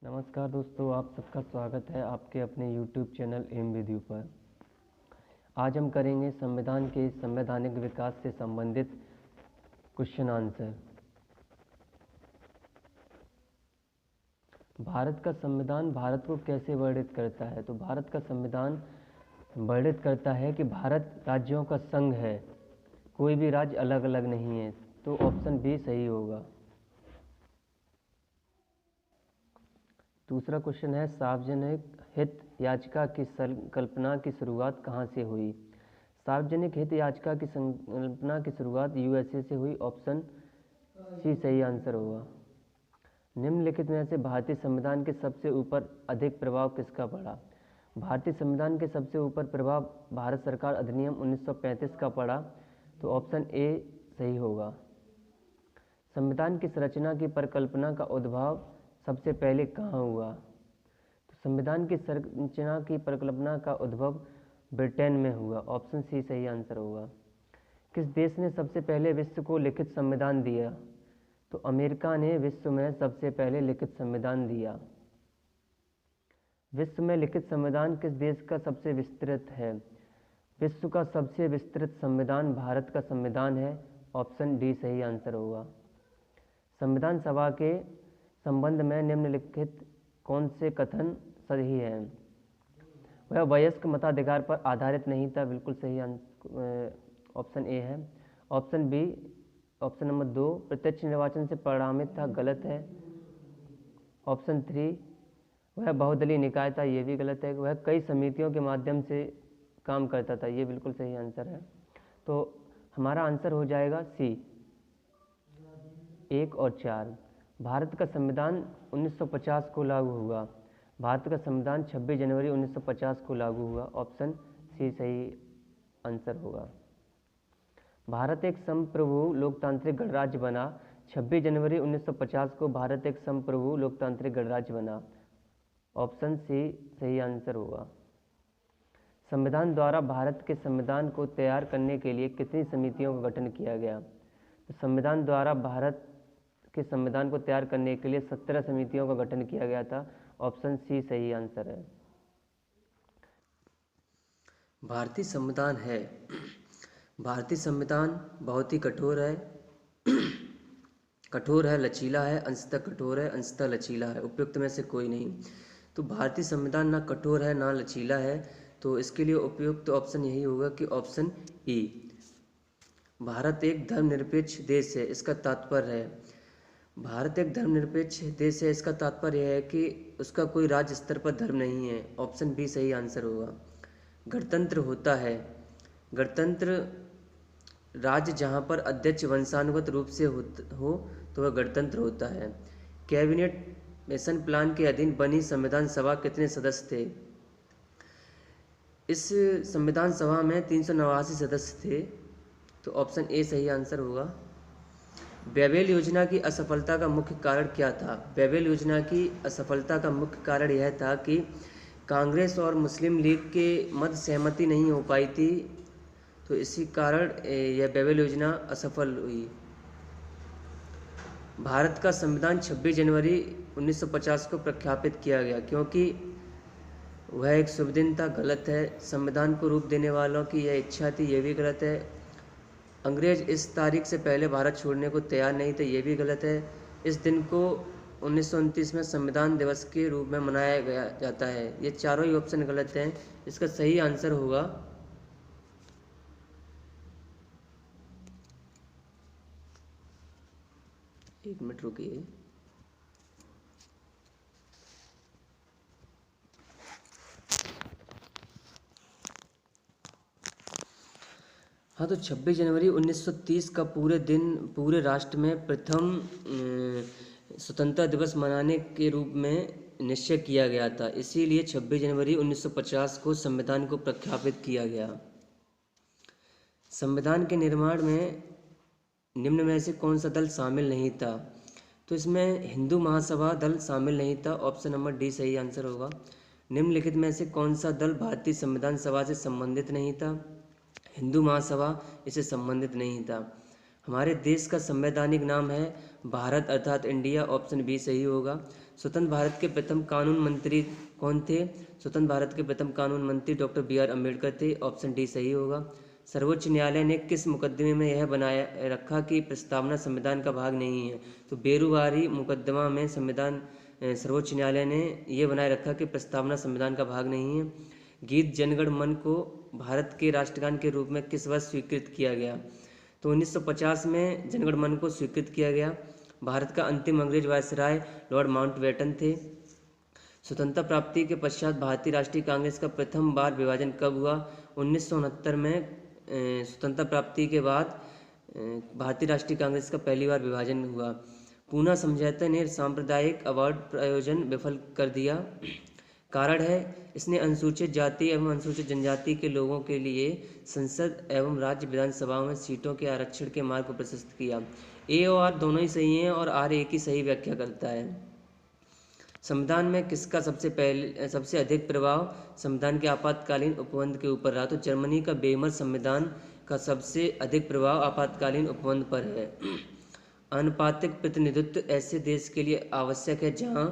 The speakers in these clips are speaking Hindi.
नमस्कार दोस्तों, आप सबका स्वागत है आपके अपने YouTube channel M with you पर। आज हम करेंगे संविधान के संवैधानिक विकास से संबंधित क्वेश्चन आंसर। भारत का संविधान भारत को कैसे वर्णित करता है? तो भारत का संविधान वर्णित करता है कि भारत राज्यों का संघ है, कोई भी राज्य अलग अलग नहीं है। तो ऑप्शन बी सही होगा। दूसरा क्वेश्चन है, सार्वजनिक हित याचिका की संकल्पना की शुरुआत कहाँ से हुई? सार्वजनिक हित याचिका की संकल्पना की शुरुआत यूएसए से हुई। ऑप्शन सी सही आंसर होगा। निम्नलिखित में से भारतीय संविधान के सबसे ऊपर अधिक प्रभाव किसका पड़ा? भारतीय संविधान के सबसे ऊपर प्रभाव भारत सरकार अधिनियम 1935 का पड़ा। तो ऑप्शन ए सही होगा। संविधान की संरचना की परिकल्पना का उद्भव सबसे पहले कहाँ हुआ? तो संविधान की संरचना की परिकल्पना का उद्भव ब्रिटेन में हुआ। ऑप्शन सी सही आंसर होगा। किस देश ने सबसे पहले विश्व को लिखित संविधान दिया? तो अमेरिका ने विश्व में सबसे पहले लिखित संविधान दिया। विश्व में लिखित संविधान किस देश का सबसे विस्तृत है? विश्व का सबसे विस्तृत संविधान भारत का संविधान है। ऑप्शन डी सही आंसर होगा। संविधान सभा के संबंध में निम्नलिखित कौन से कथन सही हैं? वह वयस्क मताधिकार पर आधारित नहीं था। बिल्कुल सही ऑप्शन ए है। ऑप्शन बी, ऑप्शन नंबर 2 प्रत्यक्ष निर्वाचन से परिणामित था। गलत है। ऑप्शन 3 वह बहुदलीय निकाय था। ये भी गलत है। वह कई समितियों के माध्यम से काम करता था। ये बिल्कुल सही आंसर है। तो हमारा आंसर हो जाएगा सी 1 और 4। भारत का संविधान 1950 को लागू हुआ। भारत का संविधान 26 जनवरी 1950 को लागू हुआ। ऑप्शन सी सही आंसर होगा। भारत एक संप्रभु लोकतांत्रिक गणराज्य बना। 26 जनवरी 1950 को भारत एक संप्रभु लोकतांत्रिक गणराज्य बना। ऑप्शन सी सही आंसर होगा। संविधान द्वारा भारत के संविधान को तैयार करने के लिए कितनी समितियों का गठन किया गया? तो संविधान द्वारा भारत के संविधान को तैयार करने के लिए 17 समितियों का गठन किया गया था। ऑप्शन सी सही आंसर है। भारतीय संविधान है, भारतीय संविधान बहुत ही कठोर है, लचीला है, अंशतः कठोर है, अंशतः लचीला है, उपयुक्त में से कोई नहीं। तो भारतीय संविधान ना कठोर है ना लचीला है, तो इसके लिए उपयुक्त ऑप्शन यही होगा कि ऑप्शन ई। भारत एक धर्मनिरपेक्ष देश है, इसका तात्पर्य है भारत एक धर्मनिरपेक्ष देश है, इसका तात्पर्य है कि उसका कोई राज्य स्तर पर धर्म नहीं है। ऑप्शन बी सही आंसर होगा। गणतंत्र होता है, गणतंत्र राज्य जहां पर अध्यक्ष वंशानुगत रूप से हो तो वह गणतंत्र होता है। कैबिनेट मिशन प्लान के अधीन बनी संविधान सभा कितने सदस्य थे? इस संविधान सभा में 389 सदस्य थे। तो ऑप्शन ए सही आंसर होगा। बेबेल योजना की असफलता का मुख्य कारण क्या था? बेबेल योजना की असफलता का मुख्य कारण यह था कि कांग्रेस और मुस्लिम लीग के मध्य सहमति नहीं हो पाई थी, तो इसी कारण यह बेबेल योजना असफल हुई। भारत का संविधान 26 जनवरी 1950 को प्रख्यापित किया गया क्योंकि वह एक शुभ दिन था। गलत है। संविधान को रूप देने वालों की यह इच्छा थी। यह भी गलत है। अंग्रेज इस तारीख से पहले भारत छोड़ने को तैयार नहीं थे। ये भी गलत है। इस दिन को 1929 में संविधान दिवस के रूप में मनाया गया जाता है। ये चारों ही ऑप्शन गलत हैं। इसका सही आंसर होगा एक मिनट रुकिए। हाँ, तो 26 जनवरी 1930 का पूरे दिन पूरे राष्ट्र में प्रथम स्वतंत्रता दिवस मनाने के रूप में निश्चय किया गया था। इसीलिए 26 जनवरी 1950 को संविधान को प्रख्यापित किया गया। संविधान के निर्माण में निम्न में से कौन सा दल शामिल नहीं था? तो इसमें हिंदू महासभा दल शामिल नहीं था। ऑप्शन नंबर डी सही आंसर होगा। निम्नलिखित में से कौन सा दल भारतीय संविधान सभा से संबंधित नहीं था? हिंदू महासभा इससे संबंधित नहीं था। हमारे देश का संवैधानिक नाम है भारत अर्थात इंडिया। ऑप्शन बी सही होगा। स्वतंत्र भारत के प्रथम कानून मंत्री कौन थे? स्वतंत्र भारत के प्रथम कानून मंत्री डॉक्टर B.R. अम्बेडकर थे। ऑप्शन डी सही होगा। सर्वोच्च न्यायालय ने किस मुकदमे में यह बनाया रखा कि प्रस्तावना संविधान का भाग नहीं है? तो बेरुवारी मुकदमा में सर्वोच्च न्यायालय ने यह बनाए रखा कि प्रस्तावना संविधान का भाग नहीं है। गीत जनगण मन को भारत के राष्ट्रगान के रूप में किस वर्ष स्वीकृत किया गया? तो 1950 में जनगण मन को स्वीकृत किया गया। भारत का अंतिम अंग्रेज वायसराय लॉर्ड माउंटबेटन थे। स्वतंत्रता प्राप्ति के पश्चात भारतीय राष्ट्रीय कांग्रेस का प्रथम बार विभाजन कब हुआ? 1969 में स्वतंत्रता प्राप्ति के बाद भारतीय राष्ट्रीय कांग्रेस का पहली बार विभाजन हुआ। पूना समझौते ने सांप्रदायिक अवार्ड प्रायोजन विफल कर दिया। कारण है इसने अनुसूचित जाति एवं अनुसूचित जनजाति के लोगों के लिए संसद एवं राज्य विधानसभाओं में सीटों के आरक्षण के मार्ग को प्रशस्त किया। ए और आर दोनों ही सही हैं और आर एक ही सही व्याख्या करता है। संविधान में किसका सबसे अधिक प्रभाव संविधान के आपातकालीन उपबंध के ऊपर रहा? तो जर्मनी का वेमर संविधान का सबसे अधिक प्रभाव आपातकालीन उपबंध पर है। आनुपातिक प्रतिनिधित्व ऐसे देश के लिए आवश्यक है जहां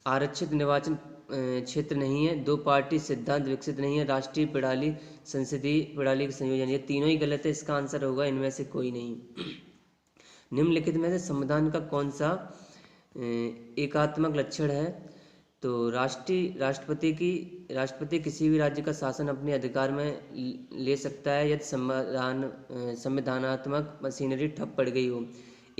आरक्षित निर्वाचन क्षेत्र नहीं है, दो पार्टी सिद्धांत विकसित नहीं है, राष्ट्रीय प्रणाली संसदीय प्रणाली का संयोजन। ये तीनों ही गलत है, इसका आंसर होगा इनमें से कोई नहीं। निम्नलिखित में से संविधान का कौन सा एकात्मक लक्षण है? तो राष्ट्रपति किसी भी राज्य का शासन अपने अधिकार में ले सकता है यदि संविधानात्मक मशीनरी ठप पड़ गई हो।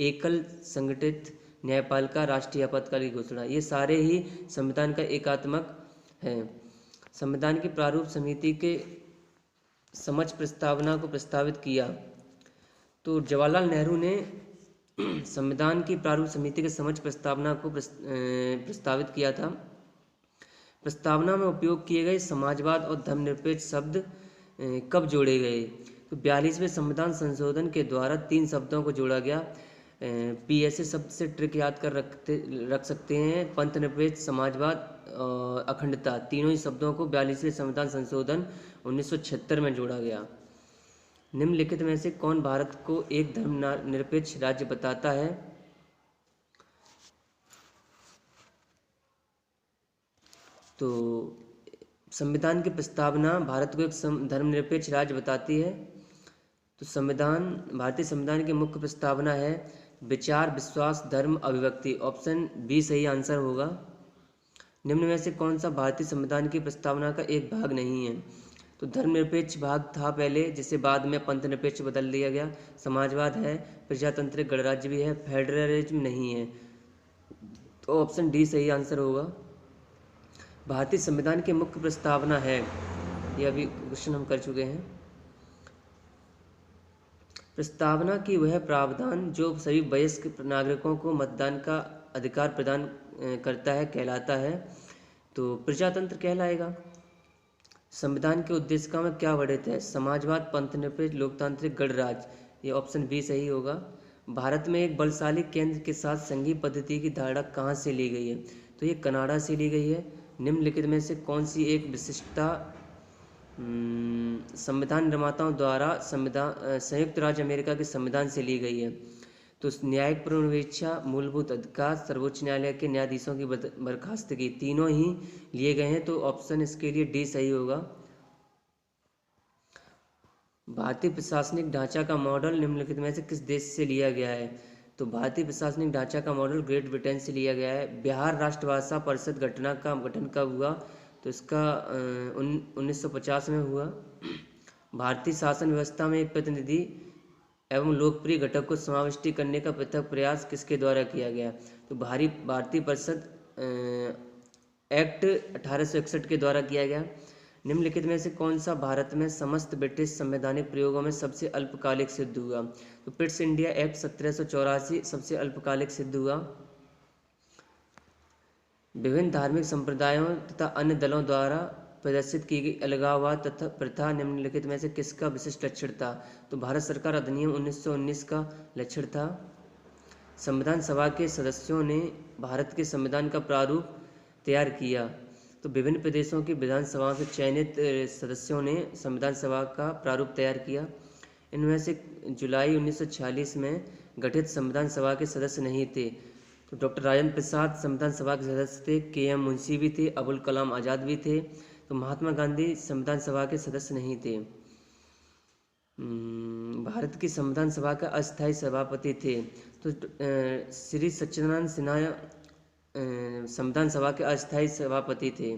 एकल संगठित न्यायपालिका, राष्ट्रीय आपातकालीन घोषणा, ये सारे ही संविधान का एकात्मक है। संविधान की प्रारूप समिति के समक्ष प्रस्तावना को प्रस्तावित किया। तो जवाहरलाल नेहरू ने संविधान की प्रारूप समिति के समक्ष प्रस्तावना को प्रस्तावित किया था। प्रस्तावना में उपयोग किए गए समाजवाद और धर्मनिरपेक्ष शब्द कब जोड़े गए? तो 42वें संविधान संशोधन के द्वारा 3 शब्दों को जोड़ा गया। PSA शब्द से ट्रिक याद कर रख सकते हैं। पंथ निरपेक्ष, समाजवाद और अखंडता, तीनों ही शब्दों को 42वें संविधान संशोधन 1976 में जोड़ा गया। निम्नलिखित में से कौन भारत को एक धर्मनिरपेक्ष राज्य बताता है? तो संविधान की प्रस्तावना भारत को एक धर्मनिरपेक्ष राज्य बताती है। तो भारतीय संविधान की मुख्य प्रस्तावना है विचार, विश्वास, धर्म, अभिव्यक्ति। ऑप्शन बी सही आंसर होगा। निम्न में से कौन सा भारतीय संविधान की प्रस्तावना का एक भाग नहीं है? तो धर्मनिरपेक्ष भाग था पहले, जिसे बाद में पंथ निरपेक्ष बदल दिया गया। समाजवाद है, प्रजातांत्रिक गणराज्य भी है, फेडरलिज्म नहीं है। तो ऑप्शन डी सही आंसर होगा। भारतीय संविधान की मुख्य प्रस्तावना है, ये अभी क्वेश्चन हम कर चुके हैं। प्रस्तावना की वह प्रावधान जो सभी वयस्क नागरिकों को मतदान का अधिकार प्रदान करता है कहलाता है। तो प्रजातंत्र कहलाएगा। संविधान के उद्देश्य में क्या वर्णित है? समाजवाद, पंथ निरपेक्ष, लोकतांत्रिक गणराज्य। ये ऑप्शन बी सही होगा। भारत में एक बलशाली केंद्र के साथ संघीय पद्धति की धारणा कहाँ से ली गई है? तो ये कनाडा से ली गई है। निम्नलिखित में से कौन सी एक विशिष्टता संविधान निर्माताओं द्वारा संयुक्त राज्य अमेरिका के संविधान से ली गई है? तो न्यायिक पुनर्वीक्षा, मूलभूत अधिकार, सर्वोच्च न्यायालय के न्यायाधीशों की बर्खास्तगी, तीनों ही लिए गए हैं। तो ऑप्शन इसके लिए डी सही होगा। भारतीय प्रशासनिक ढांचा का मॉडल निम्नलिखित में से किस देश से लिया गया है? तो भारतीय प्रशासनिक ढांचा का मॉडल ग्रेट ब्रिटेन से लिया गया है। बिहार राष्ट्रभाषा परिषद गठन कब हुआ? तो इसका 1950 में हुआ। भारतीय शासन व्यवस्था में एक प्रतिनिधि एवं लोकप्रिय घटक को समाविष्ट करने का पृथक प्रयास किसके द्वारा किया गया? तो भारतीय परिषद एक्ट 1861 के द्वारा किया गया। निम्नलिखित में से कौन सा भारत में समस्त ब्रिटिश संवैधानिक प्रयोगों में सबसे अल्पकालिक सिद्ध हुआ? तो पिट्स इंडिया एक्ट 1784 सबसे अल्पकालिक सिद्ध हुआ। विभिन्न धार्मिक संप्रदायों तथा अन्य दलों द्वारा प्रदर्शित की गई अलगाववाद तथा प्रथा निम्नलिखित में से किसका विशिष्ट लक्षण था? तो भारत सरकार अधिनियम 1919 का लक्षण था। संविधान सभा के सदस्यों ने भारत के संविधान का प्रारूप तैयार किया। तो विभिन्न प्रदेशों की विधानसभाओं से चयनित सदस्यों ने संविधान सभा का प्रारूप तैयार किया। इनमें से जुलाई 1946 में गठित संविधान सभा के सदस्य नहीं थे। तो डॉक्टर राजेंद्र प्रसाद संविधान सभा के सदस्य थे, के.एम. मुंशी भी थे, अबुल कलाम आज़ाद भी थे। तो महात्मा गांधी संविधान सभा के सदस्य नहीं थे। भारत की संविधान सभा का अस्थायी सभापति थे। तो श्री सच्चिदानंद सिन्हा संविधान सभा के अस्थायी सभापति थे।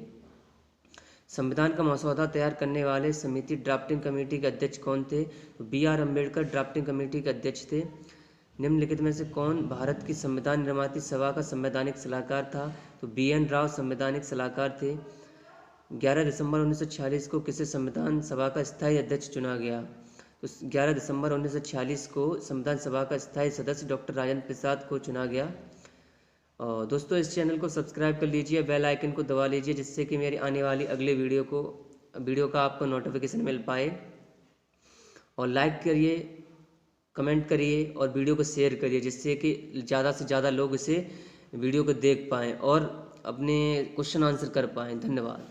संविधान का मसौदा तैयार करने वाले समिति ड्राफ्टिंग कमेटी के अध्यक्ष कौन थे? तो B.R. अम्बेडकर ड्राफ्टिंग कमेटी के अध्यक्ष थे। निम्नलिखित में से कौन भारत की संविधान निर्माती सभा का संवैधानिक सलाहकार था? तो B.N. राव संवैधानिक सलाहकार थे। 11 दिसंबर 1946 को किसे संविधान सभा का स्थायी अध्यक्ष चुना गया? तो 11 दिसंबर 1946 को संविधान सभा का स्थायी सदस्य डॉक्टर राजेंद्र प्रसाद को चुना गया। और दोस्तों इस चैनल को सब्सक्राइब कर लीजिए, बेल आइकन को दबा लीजिए, जिससे कि मेरी आने वाली अगले वीडियो का आपको नोटिफिकेशन मिल पाए। और लाइक करिए, कमेंट करिए और वीडियो को शेयर करिए, जिससे कि ज़्यादा से ज़्यादा लोग इसे वीडियो को देख पाएँ और अपने क्वेश्चन आंसर कर पाएँ। धन्यवाद।